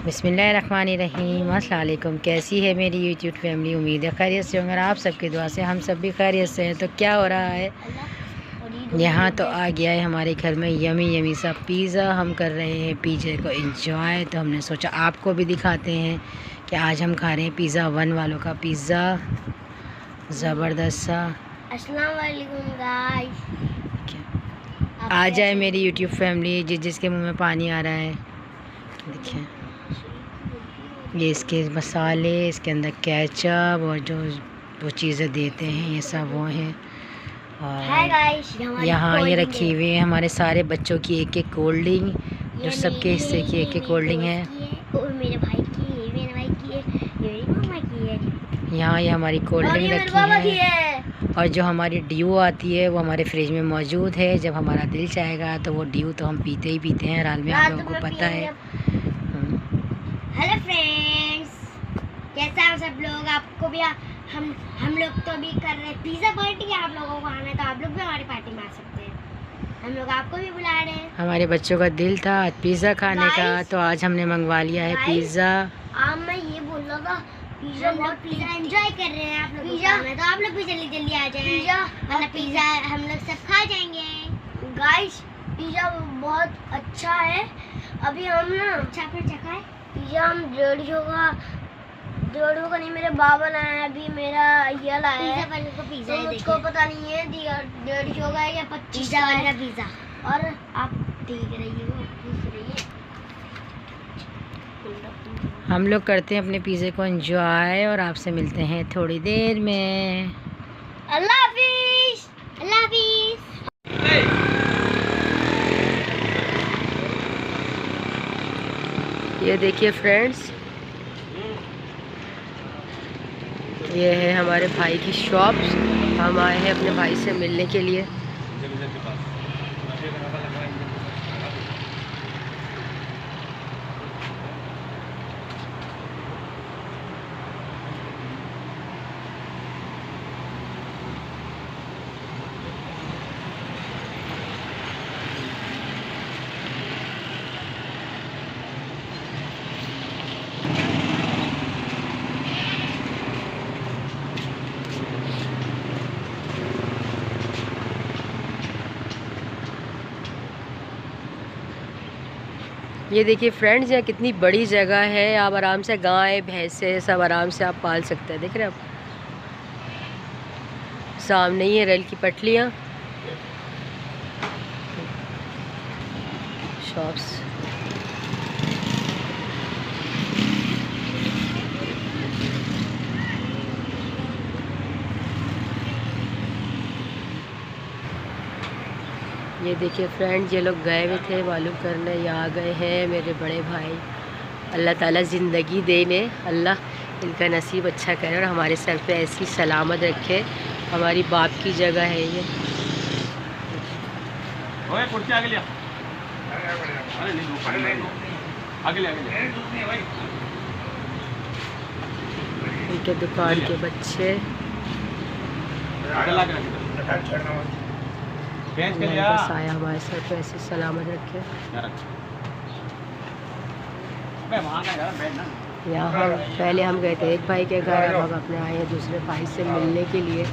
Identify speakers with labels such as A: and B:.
A: बिस्मिल्लाहिर्रहमानिर्रहीम। अस्सलाम वालेकुम। कैसी है मेरी यूट्यूब फैमिली? उम्मीद है खैरियत से होंगे। आप सबकी दुआ से हम सब भी खैरियत से हैं। तो क्या हो रहा है यहाँ? तो आ गया है हमारे घर में यमी यमी सा पिज़्ज़ा। हम कर रहे हैं पिज़्ज़े को एंजॉय। तो हमने सोचा आपको भी दिखाते हैं कि आज हम खा रहे हैं पिज़्ज़ा वन वालों का पिज़्ज़ा, ज़बरदस्त सा।
B: अस्सलाम वालेकुम गाइस।
A: आ जाए मेरी यूट्यूब फैमिली, जिसके मुंह में पानी आ रहा है। देखिए ये इसके मसाले, इसके अंदर केचप और जो वो चीज़ें देते हैं ये सब वो हैं। और यहाँ ये रखी हुई है हमारे सारे बच्चों की एक एक कोल्ड ड्रिंक, जो सबके हिस्से की एक एक कोल्ड ड्रिंक है।
B: और मेरे भाई की, मेरे भाई की है, मेरी मम्मा की है।
A: यहाँ ये हमारी कोल्ड ड्रिंक रखी है। और जो हमारी ड्यू आती है वो हमारे फ्रिज में मौजूद है। जब हमारा दिल चाहेगा तो वो ड्यू तो हम पीते ही पीते हैं। हाल में आप लोगों को पता है।
B: हेलो फ्रेंड्स, कैसा है सब लोग? आपको भी हम लोग तो भी कर रहे हैं पिज़्ज़ा पार्टी। आप लोगों को आना है तो आप लोग भी हमारी पार्टी में आ सकते हैं। हम लोग आपको भी बुला रहे हैं।
A: हमारे बच्चों का दिल था आज पिज़्ज़ा खाने का, तो आज हमने मंगवा लिया है पिज़्ज़ा।
B: अब मैं ये बोल रहा था पिज़्ज़ा एंजॉय कर रहे हैं आप लोग पिज़्ज़ा में, तो आप लोग भी जल्दी जल्दी आ जाएं। पिज़्ज़ा पिज़्ज़ा हम लोग सब खा जाएंगे। गाइस पिज़्ज़ा बहुत अच्छा है। अभी हम ना अच्छा चखा है पिज़्ज़ा। हम डेढ़ का नहीं, मेरे बाबा लाए हैं। अभी मेरा ये लाया है पिज़्ज़ा, तो मुझको पता नहीं है 150 का है या 25 का पिज़्ज़ा। और आप देख रही हो,
A: हम लोग करते हैं अपने पिज़्ज़े को एंजॉय और आपसे मिलते हैं थोड़ी देर में।
B: अल्लाह हाफिज़, अल्लाह हाफिज़।
A: ये देखिए फ्रेंड्स, ये है हमारे भाई की शॉप। हम आए हैं अपने भाई से मिलने के लिए। ये देखिए फ्रेंड्स, यहाँ कितनी बड़ी जगह है। आप आराम से गाय भैंसे सब आराम से आप पाल सकते हैं। देख रहे हैं आप, सामने ही है रेल की पटरियाँ, शॉप्स। ये देखिए फ्रेंड्स, ये लोग गए हुए थे मालूम करने, ये आ गए हैं मेरे बड़े भाई। अल्लाह ताला ज़िंदगी देने, अल्लाह इनका नसीब अच्छा करे और हमारे सर पे ऐसी सलामत रखे। हमारी बाप की जगह है ये। इनके दुकान के बच्चे बस आया हमारे सर पे ऐसी सलामत रखे। यहाँ पहले हम गए थे एक भाई के घर, अब हम अपने आए हैं दूसरे भाई से मिलने के लिए।